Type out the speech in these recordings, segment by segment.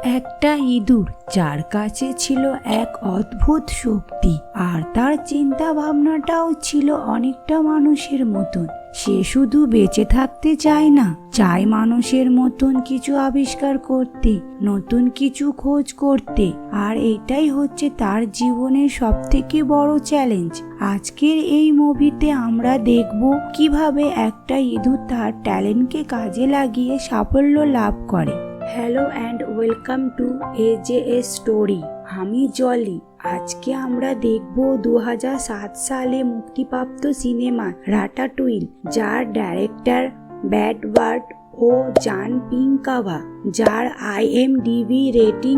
একটা ইঁদুর যার কাছে ছিল এক অদ্ভুত শক্তি, আর তার চিন্তা ভাবনাটাও ছিল অনেকটা মানুষের মতন। সে শুধু বেঁচে থাকতে চায় না, চায় মানুষের মতন কিছু আবিষ্কার করতে, নতুন কিছু খোঁজ করতে। আর এটাই হচ্ছে তার জীবনের সবথেকে বড় চ্যালেঞ্জ। আজকের এই মুভিতে আমরা দেখব কিভাবে একটা ইঁদুর তার ট্যালেন্টকে কাজে লাগিয়ে সাফল্য লাভ করে। Hello and welcome to AJS story. আমি জলি। আজকে আমরা দেখব 2007 সালে মুক্তিপ্রাপ্ত সিনেমা রাটাটুইল, যার ডাইরেক্টর ব্র্যাড বার্ট ও জন পিঙ্কাভা, যার IMDb রেটিং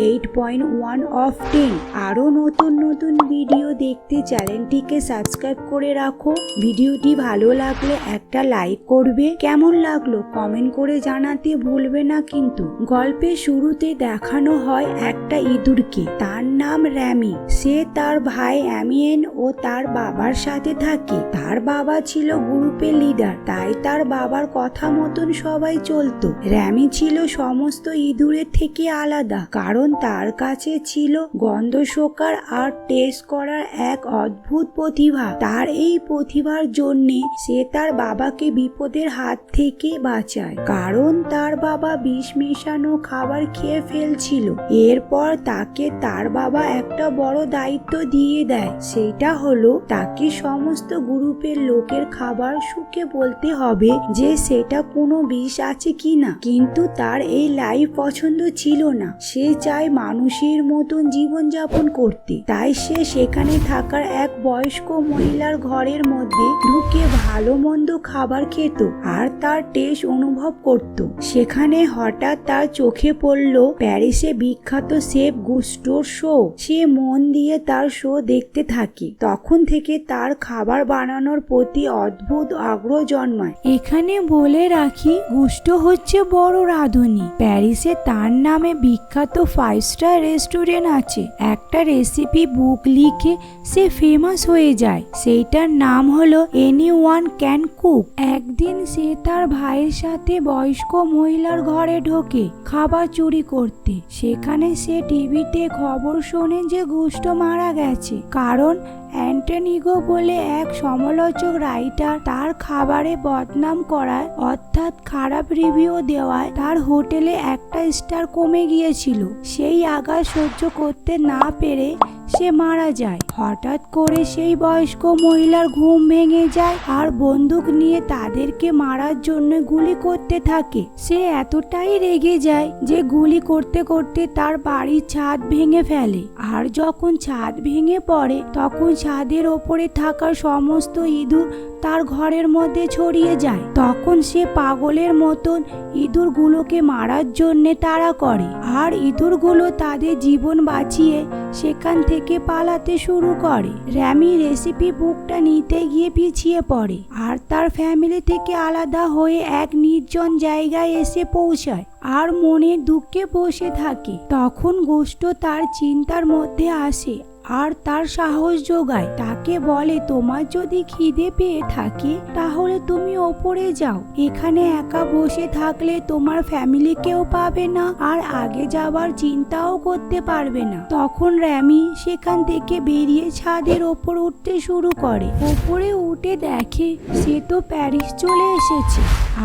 8.1/10। আরও নতুন নতুন ভিডিও দেখতে চ্যানেলটিকে সাবস্ক্রাইব করে রাখো। ভিডিওটি ভালো লাগলে একটা লাইক করবে, কেমন লাগলো কমেন্ট করে জানাতে ভুলবে না কিন্তু। গল্পের শুরুতে দেখানো হয় একটা ইঁদুরকে, তার নাম র্যামি। সে তার ভাই অ্যামিয়েন ও তার বাবার সাথে থাকে। তার বাবা ছিল গ্রুপের লিডার, তাই তার বাবার কথা মতন সবাই চলতো। র্যামি ছিল সমস্ত ইঁদুরের থেকে আলাদা, কারণ তার কাছে ছিল গন্ধ শোকার আর টেস্ট করার এক অদ্ভুত প্রতিভা। তার এই প্রতিভার জন্যে সে তার বাবাকে বিপদের হাত থেকে বাঁচায়, কারণ তার বাবা বিষ মেশানো খাবার খেয়ে ফেলছিল। এরপর তাকে তার বাবা একটা বড় দায়িত্ব দিয়ে দেয়, সেটা হলো তাকে সমস্ত গ্রুপের লোকের খাবার শুকে বলতে হবে যে সেটা কোনো বিষ আছে কিনা। কিন্তু তার এই লাইফ পছন্দ ছিল না। সে চায় মানুষের মতন জীবনযাপন করতে। তাই সে সেখানে থাকার এক বয়স্ক মহিলার ঘরের মধ্যে ঢুকে ভালো মন্দ খাবার খেত আর তার টেস্ট অনুভব করত। সেখানে হঠাৎ তার চোখে পড়ল প্যারিসে বিখ্যাত শেফ গুস্টোর শো। সে মন দিয়ে তার শো দেখতে থাকে। তখন থেকে তার খাবার বানানোর প্রতি অদ্ভুত আগ্রহ জন্মায়। এখানে বলে রাখি, গুস্টো হচ্ছে বড় রাঁধুনি। প্যারিসে তার নামে বিখ্যাত 5 স্টার রেস্টুরেন্ট আছে। একটা রেসিপি বুক লিখে সে ফেমাস হয়ে যায়, সেইটার নাম হলো এনিওয়ান ক্যান কুক। একদিন সে তার ভাইয়ের সাথে বয়স্ক মহিলার ঘরে ঢোকে খাবার চুরি করতে। সেখানে সে টিভিতে খবর শোনে যে গুস্টো মারা গেছে, কারণ অ্যান্টনিগো বলে এক সমালোচক রাইটার তার খাবারে বদনাম করায়, অর্থাৎ খারাপ রিভিউ দেওয়ায় তার হোটেলে একটা স্টার কমে গিয়েছিল। সেই আঘাত সহ্য করতে না পেরে সে মারা যায়। হঠাৎ করে সেই বয়স্ক মহিলার ঘুম ভেঙে যায় আর বন্দুক নিয়ে তাদেরকে মারার জন্য গুলি করতে থাকে। সে এতটাই রেগে যায় যে গুলি করতে করতে তার বাড়ির ছাদ ভেঙে ফেলে। আর যখন ছাদ ভেঙে পড়ে তখন ছাদের ওপরে থাকা সমস্ত ইঁদুর তার ঘরের মধ্যে ছড়িয়ে যায়। তখন সে পাগলের মতন ইঁদুরগুলোকে মারার জন্যে তাড়া করে, আর ইঁদুরগুলো তাদের জীবন বাঁচিয়ে সেখান থেকে পালাতে শুরু করে। র্যামি রেসিপি বুকটা নিতে গিয়ে পিছিয়ে পড়ে আর তার ফ্যামিলি থেকে আলাদা হয়ে এক নির্জন জায়গায় এসে পৌঁছায় আর মনের দুঃখে বসে থাকে। তখন গুস্টো তার চিন্তার মধ্যে আসে আর তার সাহস যোগায়। তাকে বলে, তোমার যদি খিদে পেয়ে থাকে তাহলে তুমি ওপরে যাও। এখানে একা বসে থাকলে তোমার ফ্যামিলিকেও পাবে না আর আগে যাবার চিন্তাও করতে পারবে না। তখন র্যামি সেখান থেকে বেরিয়ে ছাদের ওপর উঠতে শুরু করে। ওপরে উঠে দেখে সে তো প্যারিস চলে এসেছে,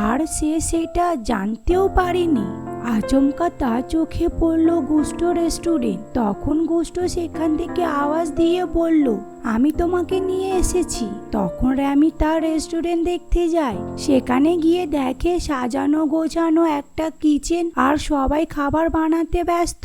আর সে সেটা জানতেও পারেনি। আচমকা তার চোখে পড়লো গুস্টো রেস্টুরেন্ট। তখন গুস্টো সেখান থেকে আওয়াজ দিয়ে বলল, আমি তোমাকে নিয়ে এসেছি। তখন র্যামি তার রেস্টুরেন্ট দেখতে যায়। সেখানে গিয়ে দেখে সাজানো গোছানো একটা কিচেন আর সবাই খাবার বানাতে ব্যস্ত।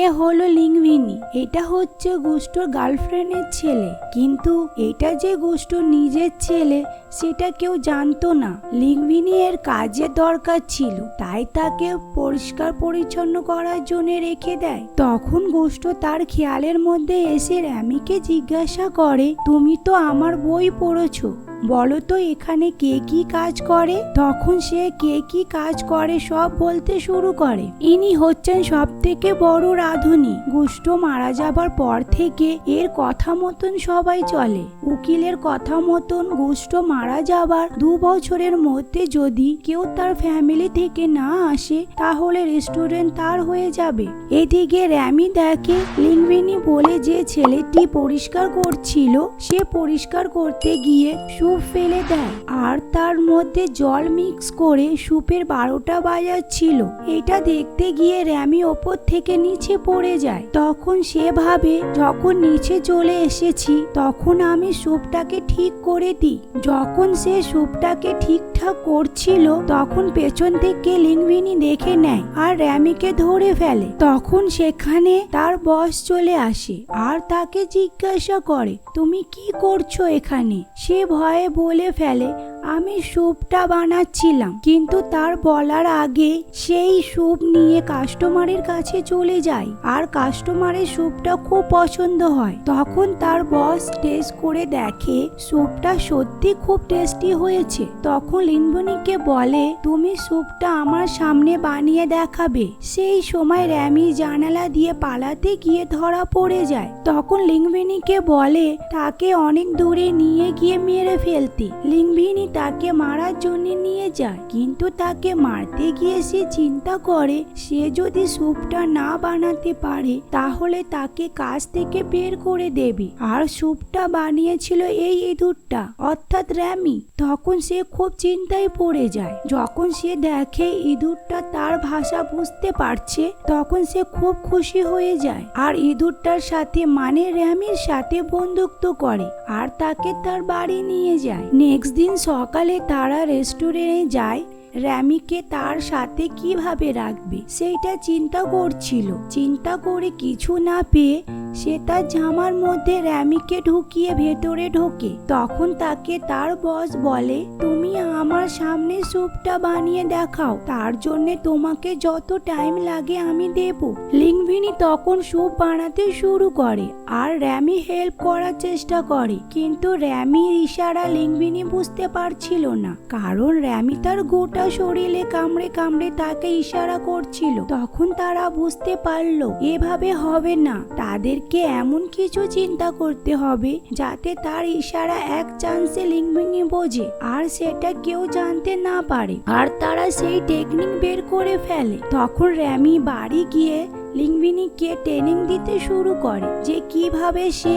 এ হলো লিংভিনি। এটা হচ্ছে গুস্টোর গার্লফ্রেন্ডের ছেলে, কিন্তু এটা যে গুস্টোর নিজের ছেলে সেটা কেউ জানতো না। লিংভিনি এর কাজের দরকার ছিল, তাই তাকে পরিষ্কার পরিচ্ছন্ন করার জন্য রেখে দেয়। তখন গুস্টো তার খেয়ালের মধ্যে এসে র্যামিকে জিজ্ঞাসা করে, তুমি তো আমার বই পড়েছো, বলো তো এখানে কে কি কাজ করে। তখন সে কে কি কাজ করে সব বলতে শুরু করে। ইনি হচ্ছেন সব থেকে বড় রাঁধুনি। গুষ্ট মারা যাবার পর থেকে এর কথা মতন সবাই চলে। উকিলের কথা মতন গুষ্ট মারা যাবার 2 বছরের মধ্যে যদি কেউ তার ফ্যামিলি থেকে না আসে তাহলে রেস্টুরেন্ট তার হয়ে যাবে। এদিকে র্যামি দেখে লিংভিনি বলে যে ছেলেটি পরিষ্কার করছিল সে পরিষ্কার করতে গিয়ে স্যুপ ফেলে দেয় আর তার মধ্যে জল মিক্স করে স্যুপের 12টা বাজাচ্ছিল। এটা দেখতে গিয়ে র্যামি ওপর থেকে নিচে পড়ে যায়। তখন সে ভাবে যখন নিচে চলে এসেছি তখন আমি স্যুপটাকে ঠিক করে দিই। যখন সে স্যুপটাকে ঠিকঠাক করছিল তখন পেছন থেকে লিংভিনি দেখে নেয় আর র্যামিকে ধরে ফেলে। তখন সেখানে তার বস চলে আসে আর তাকে জিজ্ঞাসা করে তুমি কি করছো এখানে। সে ভয়ে বলে ফেলে আমি স্যুপটা বানাচ্ছিলাম, কিন্তু তার বলার আগে সেই স্যুপ নিয়ে কাস্টমারের কাছে চলে যায় আর কাস্টমারের স্যুপটা খুব পছন্দ হয়। তখন তার বস টেস্ট করে দেখে স্যুপটা সত্যি খুব টেস্টি হয়েছে। তখন লিংভিনিকে বলে তুমি স্যুপটা আমার সামনে বানিয়ে দেখাবে। সেই সময় র্যামি জানালা দিয়ে পালাতে গিয়ে ধরা পড়ে যায়। তখন লিংভিনিকে বলে তাকে অনেক দূরে নিয়ে গিয়ে মেরে ফেলতে। লিংভিনি তাকে মারার জন্য নিয়ে যায়, কিন্তু তাকে মারতে গিয়ে সে চিন্তা করে সে যদি স্যুপটা না বানাতে পারে তাহলে তাকে কাজ থেকে বের করে দেবে। আর স্যুপটা বানিয়েছিল এই ইঁদুরটা অর্থাৎ র্যামি। তখন সে খুব চিন্তায় পড়ে যায়। যখন সে দেখে ইঁদুরটা তার ভাষা বুঝতে পারছে তখন সে খুব খুশি হয়ে যায় আর ইঁদুরটার সাথে মানে র্যামির সাথে বন্ধুত্ব করে আর তাকে তার বাড়ি নিয়ে যায়। নেক্সট দিন সকালে তারা রেস্টুরেন্টে যায়। র্যামিকে তার সাথে কিভাবে রাখবে সেইটা চিন্তা করছিল। চিন্তা করে কিছু না পেয়ে সে তার জামার মধ্যে র্যামিকে ঢুকিয়ে ভেতরে ঢোকে। তখন তাকে তার বস বলে তুমি আমার সামনে স্যুপটা বানিয়ে দেখাও, তার জন্য তোমাকে যত টাইম লাগে আমি দেব। লিংভিনি তখন স্যুপ বানাতে শুরু করে আর র্যামি হেল্প করার চেষ্টা করে, কিন্তু র্যামির ইশারা লিংভিনি বুঝতে পারছিল না, কারণ র্যামি তার গোটা শরীরে কামড়ে কামড়ে তাকে ইশারা করছিল। তখন তারা বুঝতে পারলো এভাবে হবে না, তাদেরকে এমন কিছু চিন্তা করতে হবে যাতে তার ইশারা এক চান্সে লিংভিনি বোঝে আর সেটা কেউ জানতে না পারে। আর তারা সেই টেকনিক বের করে ফেলে। তখন র্যামি বাড়ি গিয়ে লিংভিনিকে ট্রেনিং দিতে শুরু করে যে কিভাবে সে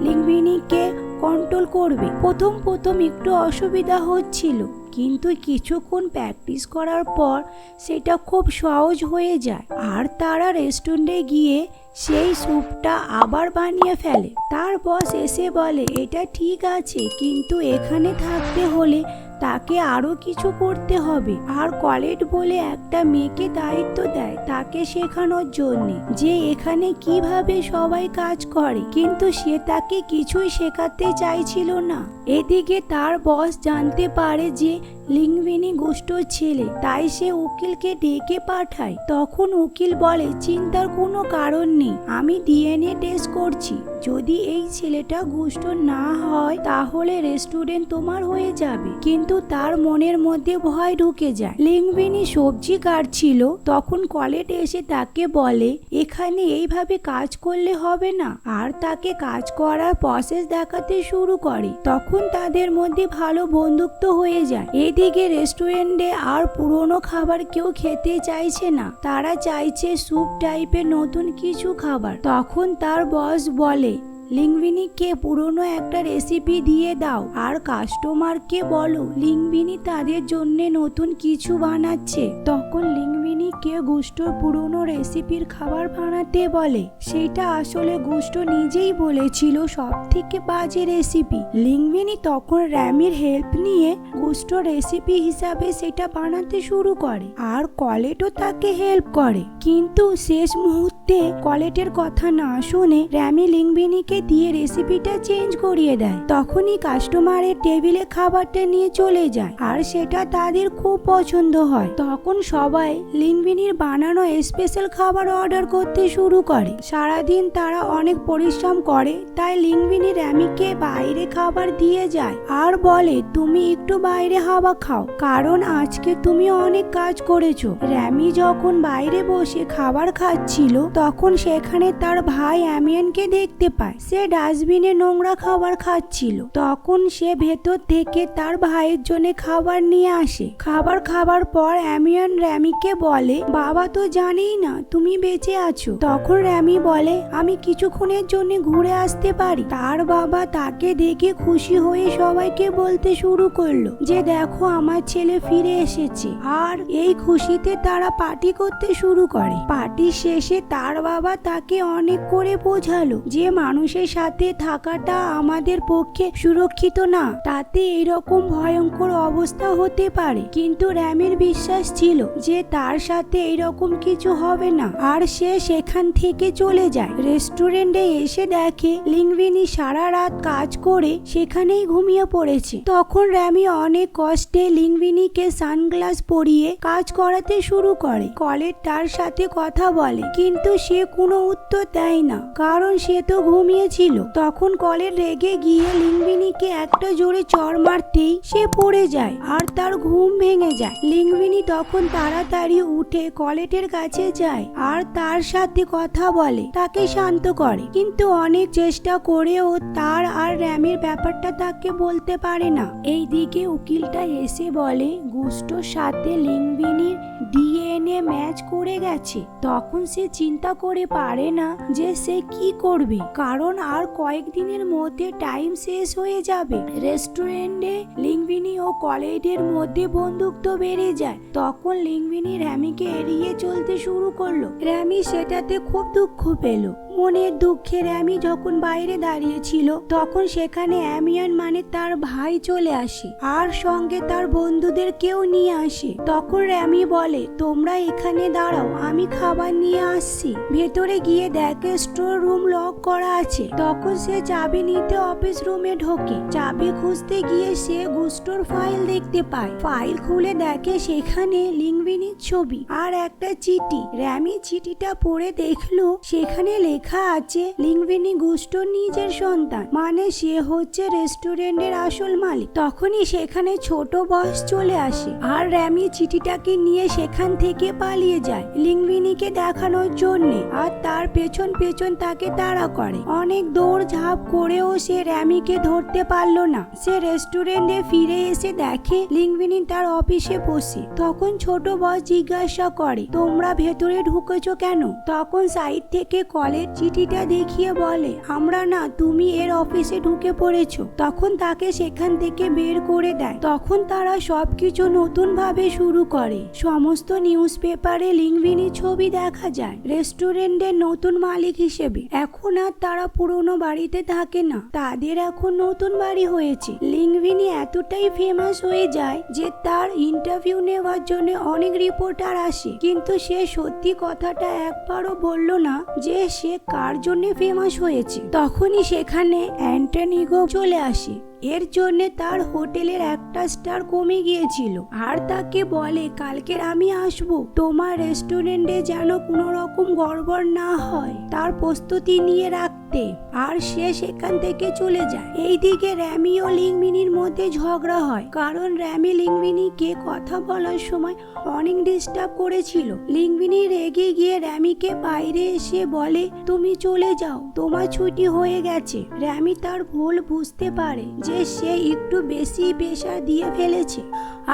লিংভিনিকে কন্ট্রোল করবে। প্রথম একটু অসুবিধা হচ্ছিল, কিন্তু কিছুক্ষণ প্র্যাকটিস করার পর সেটা খুব সহজ হয়ে যায়। আর তারা রেস্টুরেন্টে গিয়ে সেই স্যুপটা আবার বানিয়ে ফেলে। তার বস এসে বলে এটা ঠিক আছে, কিন্তু এখানে থাকতে হলে তাকে আরো কিছু করতে হবে। আর কলেট বলে একটা মেয়েকে দায়িত্ব দেয় তাকে শেখানোর জন্য যে এখানে কিভাবে সবাই কাজ করে, কিন্তু সে তাকে কিছুই শেখাতে চাইছিল না। এদিকে তার বস জানতে পারে যে লিংভিনি গুষ্টর ছেলে, তাই সে উকিলকে ডেকে পাঠায়। তখন উকিল বলে চিন্তার কোনো কারণ নেই, আমি ডিএনএ টেস্ট করছি, যদি এই ছেলেটা গুষ্টর না হয় তাহলে রেস্টুরেন্ট তোমার হয়ে যাবে। কিন্তু তার মনের মধ্যে ভয় ঢুকে যায়। লিংভিনি সবজি কাটছিল, তখন কলেট এসে তাকে বলে এখানে এইভাবে কাজ করলে হবে না, আর তাকে কাজ করার প্রসেস দেখাতে শুরু করে। তখন তাদের মধ্যে ভালো বন্ধুত্ব হয়ে যায়। এদিকে রেস্টুরেন্টে আর পুরনো খাবার কেউ খেতে চাইছে না, তারা চাইছে স্যুপ টাইপের নতুন কিছু খাবার। তখন তার বস বলে লিংভিনিকে পুরনো একটা রেসিপি দিয়ে দাও আর কাস্টমারকে বলো লিংভিনি তাদের জন্য নতুন কিছু বানাচ্ছে। তখন লিংভিনিকে গুষ্টর পুরনো রেসিপির খাবার বানাতে বলে। সেটা আসলে গুষ্ট নিজেই বলেছিল সব থেকে বাজে রেসিপি। লিংভিনি তখন র্যামির হেল্প নিয়ে গুষ্ট রেসিপি হিসাবে সেটা বানাতে শুরু করে আর কলেটও তাকে হেল্প করে। কিন্তু শেষ মুহূর্তে কলেটের কথা না শুনে র্যামি লিংভিনিকে দিয়ে রেসিপিটা চেঞ্জ করিয়ে দেয়। তখনই কাস্টমারের টেবিলে খাবারটা নিয়ে চলে যায় আর সেটা তাদের খুব পছন্দ হয়। তখন সবাই লিংভিনির বানানো স্পেশাল খাবার অর্ডার করতে শুরু করে। সারাদিন তারা অনেক পরিশ্রম করে, তাই লিংভিনি র্যামিকে বাইরে খাবার দিয়ে যায় আর বলে তুমি একটু বাইরে হাওয়া খাও, কারণ আজকে তুমি অনেক কাজ করেছো। র্যামি যখন বাইরে বসে খাবার খাচ্ছিল তখন সেখানে তার ভাই অ্যামিয়ানকে দেখতে পায়। সে ডাস্টবিনে নোংরা খাবার খাচ্ছিল। তখন সে ভেতর থেকে তার ভাইয়ের জন্য খাবার নিয়ে আসে। খাবার খাবার পর অ্যামিয়ান র্যামিকে বলে বাবা তো জানেই না তুমি বেঁচে আছো। তখন র্যামি বলে আমি কিছুক্ষণের জন্য ঘুরে আসতে পারি। তার বাবা তাকে দেখে খুশি হয়ে সবাইকে বলতে শুরু করলো যে দেখো আমার ছেলে ফিরে এসেছে। আর এই খুশিতে তারা পার্টি করতে শুরু করে। পার্টির শেষে তার বাবা তাকে অনেক করে বোঝালো যে মানুষের সাথে থাকাটা আমাদের পক্ষে সুরক্ষিত না, তাতে এরকম ভয়ঙ্কর অবস্থা হতে পারে। কিন্তু র্যামির বিশ্বাস ছিল যে তার সাথে এরকম কিছু হবে না, আর সে সেখান থেকে চলে যায়। রেস্টুরেন্টে এসে দেখে লিংভিনি সারা রাত কাজ করে সেখানেই ঘুমিয়ে পড়েছে। তখন র্যামি অনেক কষ্টে লিংভিনিকে সানগ্লাস পরিয়ে কাজ করাতে শুরু করে। কলের তার সাথে কথা বলে, কিন্তু সে কোনো উত্তর দেয় না, কারণ সে তো ঘুমিয়েছিল। তখন কলের রেগে গিয়ে লিংভিনিকে একটা জোরে চড় মারতেই সে পড়ে যায় আর তার ঘুম ভেঙে যায়। লিংভিনি তখন তাড়াতাড়ি উঠে কলেটের কাছে যায় আর তার সাথে কথা বলে, তাকে শান্ত করে। কিন্তু অনেক চেষ্টা করেও তার আর র্যামির ব্যাপারটা তাকে বলতে পারে না। এইদিকে উকিলটা এসে বলে গুস্টোর সাথে লিংভিনির ডিএনএ ম্যাচ করে গেছে। তখন সে চিন্তা করে পারে না যে সে কি করবে, কারণ আর কয়েকদিনের মধ্যে টাইম শেষ হয়ে যাবে। রেস্টুরেন্টে লিংভিনি ও কলেজের মধ্যে বন্ধুত্ব বেড়ে যায়। তখন লিংভিনি র্যামিকে এড়িয়ে চলতে শুরু করলো। র্যামি সেটাতে খুব দুঃখ পেল। মনের দুঃখে র্যামি যখন বাইরে দাঁড়িয়েছিল তখন সেখানে অ্যামিয়ান মানে তার ভাই চলে আসে আর সঙ্গে তার বন্ধুদের কেউ নিয়ে আসে। তখন র্যামি বলে তোমরা এখানে দাঁড়াও, আমি খাবার নিয়ে আসছি। ভেতরে গিয়ে দেখে স্টোর রুম লক করা আছে। তখন সে চাবি নিতে অফিস রুমে ঢোকে। চাবি খুঁজতে গিয়ে সে গুস্টোর ফাইল দেখতে পায়। ফাইল খুলে দেখে সেখানে লিংভিনির ছবি আর একটা চিঠি। র্যামি চিঠিটা পড়ে দেখলো সেখানে লেখা আছে লিংভিনি গুস্টোর নিজের সন্তান, মানে সে হচ্ছে রেস্টুরেন্টের আসল মালিক। তখনই সেখানে ছোট বস চলে আসে আর র্যামি চিঠিটাকে নিয়ে সেখান থেকে পালিয়ে যায় লিংভিনিকে দেখানোর জন্য, আর তার পেছন পেছন তাকে তাড়া করে। অনেক দৌড় ঝাঁপ করেও সে র্যামিকে ধরতে পারলো না। সে রেস্টুরেন্টে ফিরে এসে দেখে লিংভিনি তার অফিসে বসে। তখন ছোট বস জিজ্ঞাসা করে তোমরা ভেতরে ঢুকেছো কেন? তখন সাইড থেকে কলের চিঠিটা দেখিয়ে বলে আমরা না, তুমি এর অফিসে ঢুকে পড়েছো। তখন তাকে সেখান থেকে বের করে দেয়। তখন তারা সবকিছু নতুন ভাবে শুরু করে। সমস্ত নিউজ পেপারে লিংভিনির ছবি দেখা যায় রেস্টুরেন্টের নতুন মালিক হিসেবে। এখন আর তারা পুরনো বাড়িতে থাকে না, তাদের এখন নতুন বাড়ি হয়েছে। লিংভিনি এতটাই ফেমাস হয়ে যায় যে তার ইন্টারভিউ নেওয়ার জন্য অনেক রিপোর্টার আসে, কিন্তু সে সত্যি কথাটা একবারও বলল না যে সে কার জন্য ফেমাস হয়েছে। তখনই সেখানে অ্যান্টনিগো চলে আসে। এর জন্য তার হোটেলের একটা স্টার কমে গিয়েছিল আর তাকে বলে কালকে আমি আসবো, তোমার রেস্টুরেন্টে যেন কোনো রকম গড়বড় না হয় তার প্রস্তুতি নিয়ে রাখতে। আর সে সেখান থেকে চলে যায়। এইদিকে র্যামি ও লিংভিনির মধ্যে ঝগড়া হয়, কারণ র্যামি লিংভিনিকে কথা বলার সময় অনেক ডিস্টার্ব করেছিল। লিংভিনি রেগে গিয়ে র্যামিকে বাইরে এসে বলে তুমি চলে যাও, তোমার ছুটি হয়ে গেছে। র্যামি তার ভুল বুঝতে পারে যে সে একটু বেশি প্রেশার দিয়ে ফেলেছে,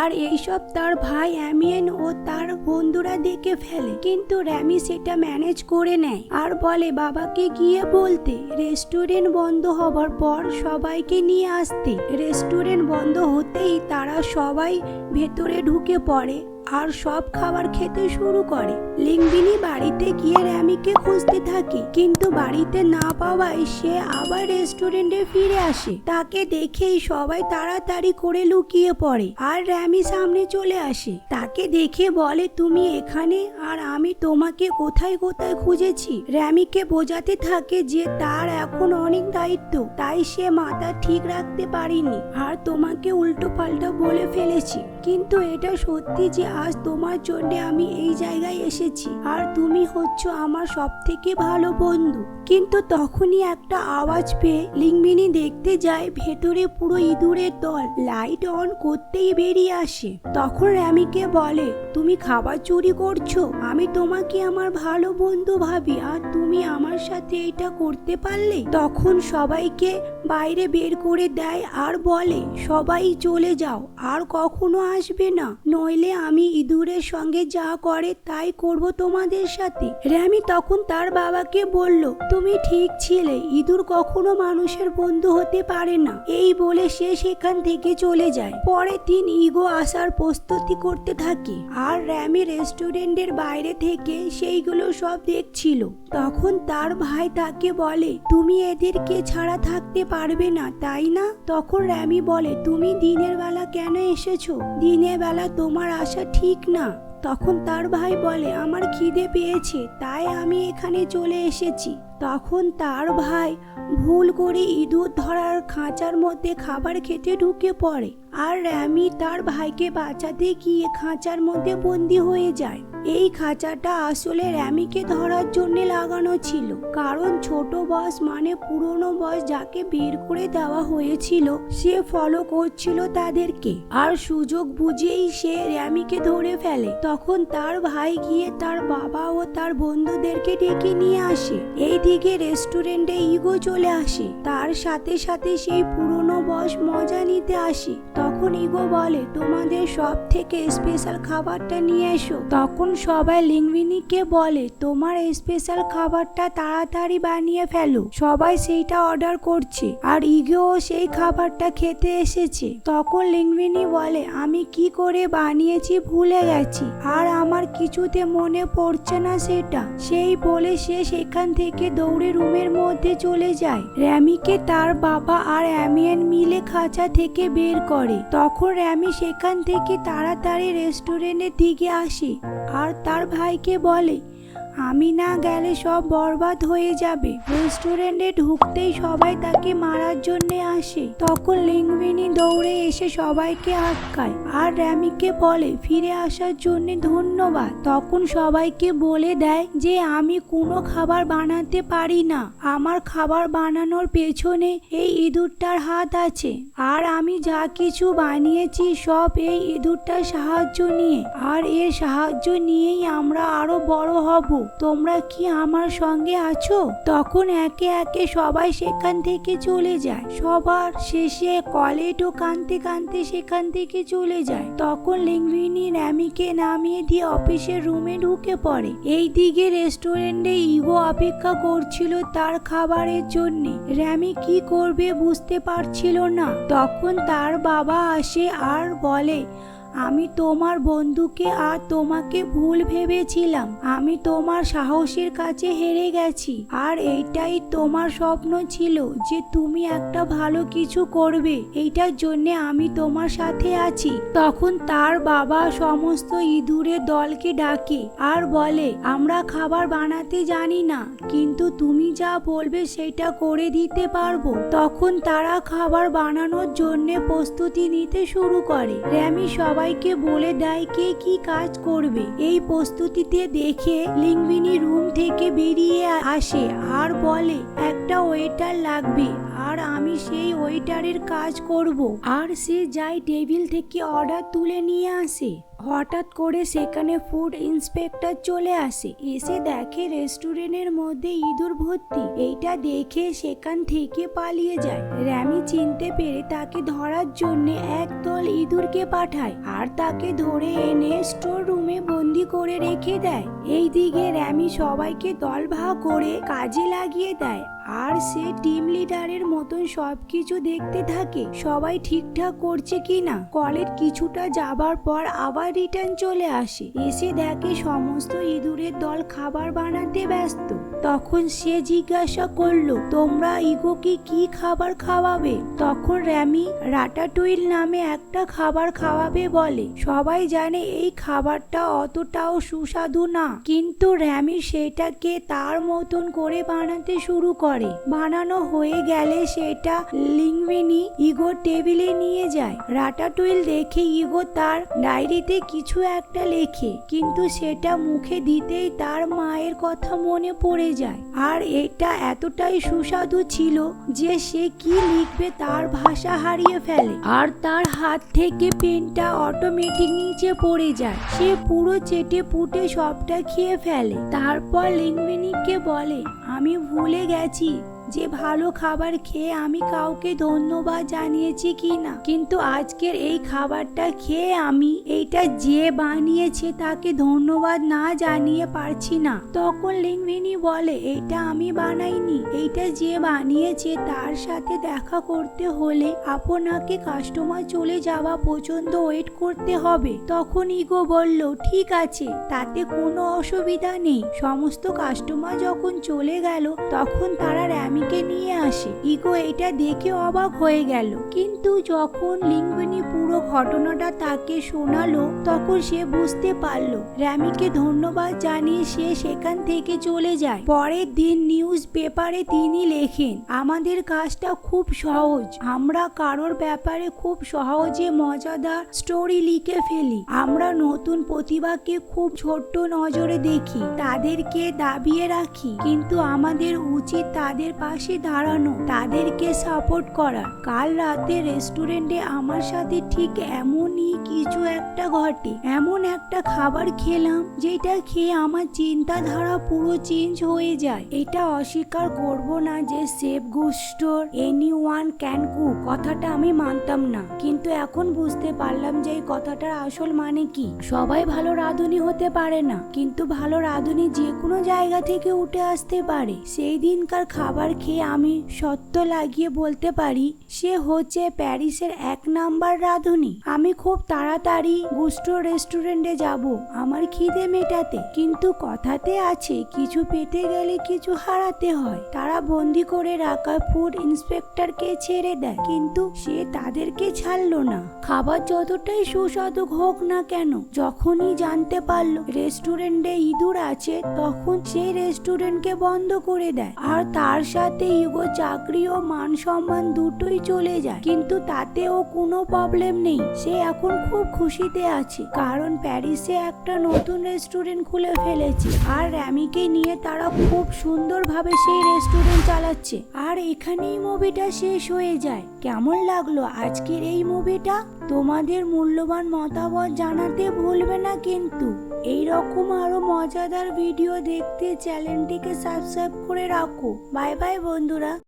আর এইসব তার ভাই অ্যামিয়ান ও তার বন্ধুরা দেখে ফেলে। কিন্তু র্যামি সেটা ম্যানেজ করে নেয় আর বলে বাবাকে গিয়ে বলতে রেস্টুরেন্ট বন্ধ হবার পর সবাইকে নিয়ে আসতে। রেস্টুরেন্ট বন্ধ হতেই তারা সবাই ভেতরে ঢুকে পড়ে আর সব খাবার খেতে শুরু করে। লিংভিনি বাড়িতে গিয়ে র্যামিকে খুঁজতে থাকে, কিন্তু বাড়িতে না পাওয়ায় সে আবার রেস্টুরেন্টে ফিরে আসে। তাকে দেখেই সবাই তাড়াতাড়ি করে লুকিয়ে পড়ে আর র্যামি সামনে চলে আসে। তাকে দেখে বলে তুমি এখানে, আর আমি তোমাকে কোথায় কোথায় খুঁজেছি। র্যামিকে বোঝাতে থাকে যে তার এখন অনেক দায়িত্ব, তাই সে মাথা ঠিক রাখতে পারেনি আর তোমাকে উল্টো পাল্টা বলে ফেলেছি। কিন্তু এটা সত্যি যে আজ তোমার জন্য আমি এই জায়গায় এসেছি, আর তুমি হচ্ছ আমার সব থেকে ভালো বন্ধু। কিন্তু তখনই একটা আওয়াজ পেয়ে লিংমিনি দেখতে যায় ভেতরে পুরো ইঁদুরের দল লাইট অন করতেই বেরিয়ে আসে। তখন র্যামিকে বলে, তুমি খাবার চুরি করছো? আমি তোমাকে আমার ভালো বন্ধু ভাবি, আর তুমি আমার সাথে এটা করতে পারলে? তখন সবাইকে বাইরে বের করে দেয় আর বলে, সবাই চলে যাও, আর কখনো আসবে না, নইলে আমি ইঁদুরের সঙ্গে যা করে তাই করব তোমাদের সাথে। র্যামি তখন তার বাবাকে বলল, তুমি ঠিক ছিলে, ইঁদুর কখনো মানুষের বন্ধু হতে পারে না। এই বলে সে সেখান থেকে চলে যায়। পরের দিন ইগো আসার প্রস্তুতি করতে থাকে, আর র্যামি রেস্টুরেন্টের বাইরে থেকে সেইগুলো সব দেখছিল। তখন তার ভাই তাকে বলে, তুমি এদেরকে ছাড়া থাকতে পারবে না তাই না? তখন র্যামি বলে, তুমি দিনের বেলা কেন এসেছো? দিনের বেলা তোমার আসা ঠিক না। তখন তার ভাই বলে, আমার খিদে পেয়েছে তাই আমি এখানে চলে এসেছি। তখন তার ভাই ভুল করে ইঁদুর ধরার খাঁচার মধ্যে খাবার খেতে ঢুকে পড়ে, আর র্যামি তার ভাইকে বাঁচাতে গিয়ে খাঁচার মধ্যে বন্দি হয়ে যায়। এই খাঁচাটা আসলে র্যামিকে ধরার জন্য লাগানো ছিল, কারণ ছোট বস মানে পুরনো বস যাকে বের করে দেওয়া হয়েছিল সে ফলো করছিল তাদেরকে, আর সুযোগ বুঝেই সে র্যামিকে ধরে ফেলে। তখন তার ভাই গিয়ে তার বাবা ও তার বন্ধুদেরকে ডেকে নিয়ে আসে। এইদিকে রেস্টুরেন্টে ইগো চলে আসে, তার সাথে সাথে সেই পুরনো বস মজা নিতে আসে। তখন ইগো বলে, তোমাদের সব থেকে স্পেশাল খাবারটা নিয়ে এসো। তখন সবাই লিংমিনিকে বলে, তোমার স্পেশাল খাবারটা তাড়াতাড়ি বানিয়ে ফেলো। সবাই সেইটা অর্ডার করছে, আর ইগো সেই খাবারটা খেতে এসেছে। তখন লিংমিনি বলে, আমি কি করে বানিয়েছি ভুলে গেছি, আর আমার কিছুতে মনে পড়ছে না সেটা। সেই বলে সে সেখান থেকে দৌড়ে রুমের মধ্যে চলে যায়। র্যামিকে তার বাবা আর অ্যামিয়ান মিলে খাঁচা থেকে বের করে। তখন র্যামি সেখান থেকে তাড়াতাড়ি রেস্টুরেন্টের দিকে আসে, আর তার ভাইকে বলে, আমি না গেলে সব বরবাদ হয়ে যাবে। রেস্টুরেন্টে ঢুকতেই সবাই তাকে মারার জন্য আসে। তখন লিংমিনি দৌড়ে এসে সবাইকে আটকায়, আর র্যামিকে বলে, ফিরে আসার জন্য ধন্যবাদ। তখন সবাইকে বলে দেয় যে আমি কোনো খাবার বানাতে পারি না, আমার খাবার বানানোর পেছনে এই ইঁদুরটার হাত আছে, আর আমি যা কিছু বানিয়েছি সব এই ইঁদুরটার সাহায্য নিয়ে, আর এর সাহায্য নিয়েই আমরা আরো বড় হব। তোমরা কি আমার সঙ্গে আছো? তখন একে একে সবাই সেখান থেকে চলে যায়। সবার শেষে কলেটও কাঁদতে কাঁদতে সেখান থেকে চলে যায়। তখন লিংমিনি র্যামিকে নামিয়ে দিয়ে অফিসের রুমে ঢুকে পড়ে। এই দিকে রেস্টুরেন্টে ইগো অপেক্ষা করছিল তার খাবারের জন্য। র্যামি কি করবে বুঝতে পারছিল না। তখন তার বাবা আসে আর বলে, আমি তোমার বন্ধুকে আর তোমাকে ভুল ভেবেছিলাম। আমি তোমার সাহসের কাছে হেরে গেছি, আর এইটাই তোমার স্বপ্ন ছিল যে তুমি একটা ভালো কিছু করবে, এইটার জন্য আমি তোমার সাথে আছি। তখন তার বাবা সমস্ত ইঁদুরের দলকে ডাকে আর বলে, আমরা খাবার বানাতে জানি না, কিন্তু তুমি যা বলবে সেটা করে দিতে পারবো। তখন তারা খাবার বানানোর জন্য প্রস্তুতি নিতে শুরু করে। র্যামি সবাইকে বলে দেয় কে কি কাজ করবে। এই প্রস্তুতিতে দেখে লিংমিনি রুম থেকে বেরিয়ে আসে আর বলে, একটা ওয়েটার লাগবে, আর আমি সেই ওয়েটারের কাজ করব। আর সে যায় টেবিল থেকে অর্ডার তুলে নিয়ে আসে। হঠাৎ করে সেখানে ফুড ইন্সপেক্টর চলে আসে, এসে দেখে রেস্টুরেন্টের মধ্যে ইঁদুর ভর্তি। এইটা দেখে সেখান থেকে পালিয়ে যায়। র্যামি চিনতে পেরে তাকে ধরার জন্য একদল ইঁদুরকে পাঠায়, আর তাকে ধরে এনে স্টোর রুমে বন্দি করে রেখে দেয়। এইদিকে র্যামি সবাইকে দল ভাগ করে কাজে লাগিয়ে দেয়, আর সে টিম লিডারের মতন সবকিছু দেখতে থাকে সবাই ঠিকঠাক করছে কিনা। কলের কিছুটা যাবার পর আবার রিটার্ন চলে আসে, এসে দেখে সমস্ত ইঁদুরের দল খাবার বানাতে ব্যস্ত। তখন সে জিজ্ঞাসা করলো, তোমরা ইগোকে কি খাবার খাওয়াবে? তখন র্যামি রাটাটুইল নামে একটা খাবার খাওয়াবে বলে। সবাই জানে এই খাবারটা অতটাও সুস্বাদু না, কিন্তু র্যামি সেটাকে তার মতন করে বানাতে শুরু করে। বানানো হয়ে গেলে সেটা লিংমিনি ইগোর টেবিলে নিয়ে যায়। রাটাটুইল দেখে ইগো তার ডায়েরিতে কিছু একটা লেখে, কিন্তু সেটা মুখে দিতেই তার মায়ের কথা মনে পড়ে যায়। আর এটা এতটাই সুস্বাদু ছিল যে সে কি লিখবে তার ভাষা হারিয়ে ফেলে, আর তার হাত থেকে পেনটা অটোমেটিক নিচে পড়ে যায়। সে পুরো চেটে পুটে সবটা খেয়ে ফেলে। তারপর লিংমিনিকে বলে, আমি ভুলে গেছি যে ভালো খাবার খেয়ে আমি কাউকে ধন্যবাদ জানিয়েছি কিনা, কিন্তু আজকের এই খাবারটা খেয়ে আমি এইটা যে বানিয়েছে তাকে ধন্যবাদ না জানিয়ে পারছি না। তখন লিংমিনি বলে, এটা আমি বানাইনি, এইটা যে বানিয়েছে তার সাথে দেখা করতে হলে আপনাকে কাস্টমার চলে যাওয়া পর্যন্ত ওয়েট করতে হবে। তখন ইগো বলল, ঠিক আছে, তাতে কোনো অসুবিধা নেই। সমস্ত কাস্টমার যখন চলে গেল তখন তারা র্যামিকে নিয়ে আসে। ইগো এটা দেখে অবাক হয়ে গেল, কিন্তু যখন লিংমিনি পুরো ঘটনাটা তাকে শোনালো তখন সে বুঝতে পারলো। র্যামিকে ধন্যবাদ জানিয়ে সে সেখান থেকে চলে যায়। পরের দিন নিউজ পেপারে তিনি লেখেন, আমাদের কাজটা খুব সহজ, আমরা কারোর ব্যাপারে খুব সহজে মজাদার স্টোরি লিখে ফেলি। আমরা নতুন প্রতিভাকে খুব ছোট্ট নজরে দেখি, তাদেরকে দাবিয়ে রাখি, কিন্তু আমাদের উচিত তাদের পাশে দাঁড়ানো, তাদেরকে সাপোর্ট করা। কাল রাতে রেস্টুরেন্টে আমার সাথে ঠিক এমনই কিছু একটা ঘটে। এমন একটা খাবার খেলাম যেটা খেয়ে আমার চিন্তাধারা পুরো চেঞ্জ হয়ে যায়। এটা অস্বীকার করব না যে শেফ গুস্টোর এনিওয়ান ক্যান কুক কথাটা আমি মানতাম না, কিন্তু এখন বুঝতে পারলাম যে এই কথাটার আসল মানে কি। সবাই ভালো রাঁধুনি হতে পারে না, কিন্তু ভালো রাঁধুনি যে কোনো জায়গা থেকে উঠে আসতে পারে। সেই দিনকার খাবার খেয়ে আমি সত্য লাগিয়ে বলতে পারি সে হচ্ছে প্যারিসের 1 নাম্বার রাঁধুনি। আমি খুব তাড়াতাড়ি গুস্টো রেস্টুরেন্টে যাব আমার খিদে মেটাতে, কিন্তু কথাতে আছে কিছু পেতে গেলে কিছু হারাতে হয়। তারা বন্দি করে রাখা ফুড ইন্সপেক্টরকে ছেড়ে দেয়, কিন্তু সে তাদেরকে ছাড়লো না। খাবার যতটাই সুস্বাদু হোক না কেন, যখনই জানতে পারলো রেস্টুরেন্টে ইঁদুর আছে তখন সেই রেস্টুরেন্টকে বন্ধ করে দেয়। আর তার সাথে ইগো চাকরি ও মান সম্মান দুটোই চলে যায়, কিন্তু তাতেও কোনো প্রবলেম নেই। সে এখন খুব খুশিতে আছে, কারণ প্যারিসে একটা নতুন রেস্টুরেন্ট খুলে ফেলেছে আর র্যামিকে নিয়ে তারা খুব সুন্দরভাবে সেই রেস্টুরেন্ট চালাচ্ছে। আর এখানেই মুভিটা শেষ হয়ে যায়। কেমন লাগলো আজকের এই মুভিটা? তোমাদের মূল্যবান মতামত জানাতে ভুলবে না কিন্তু। এই রকম আরো মজাদার ভিডিও দেখতে চ্যানেলটিকে সাবস্ক্রাইব করে রাখো। বাই বাই বন্ধুরা।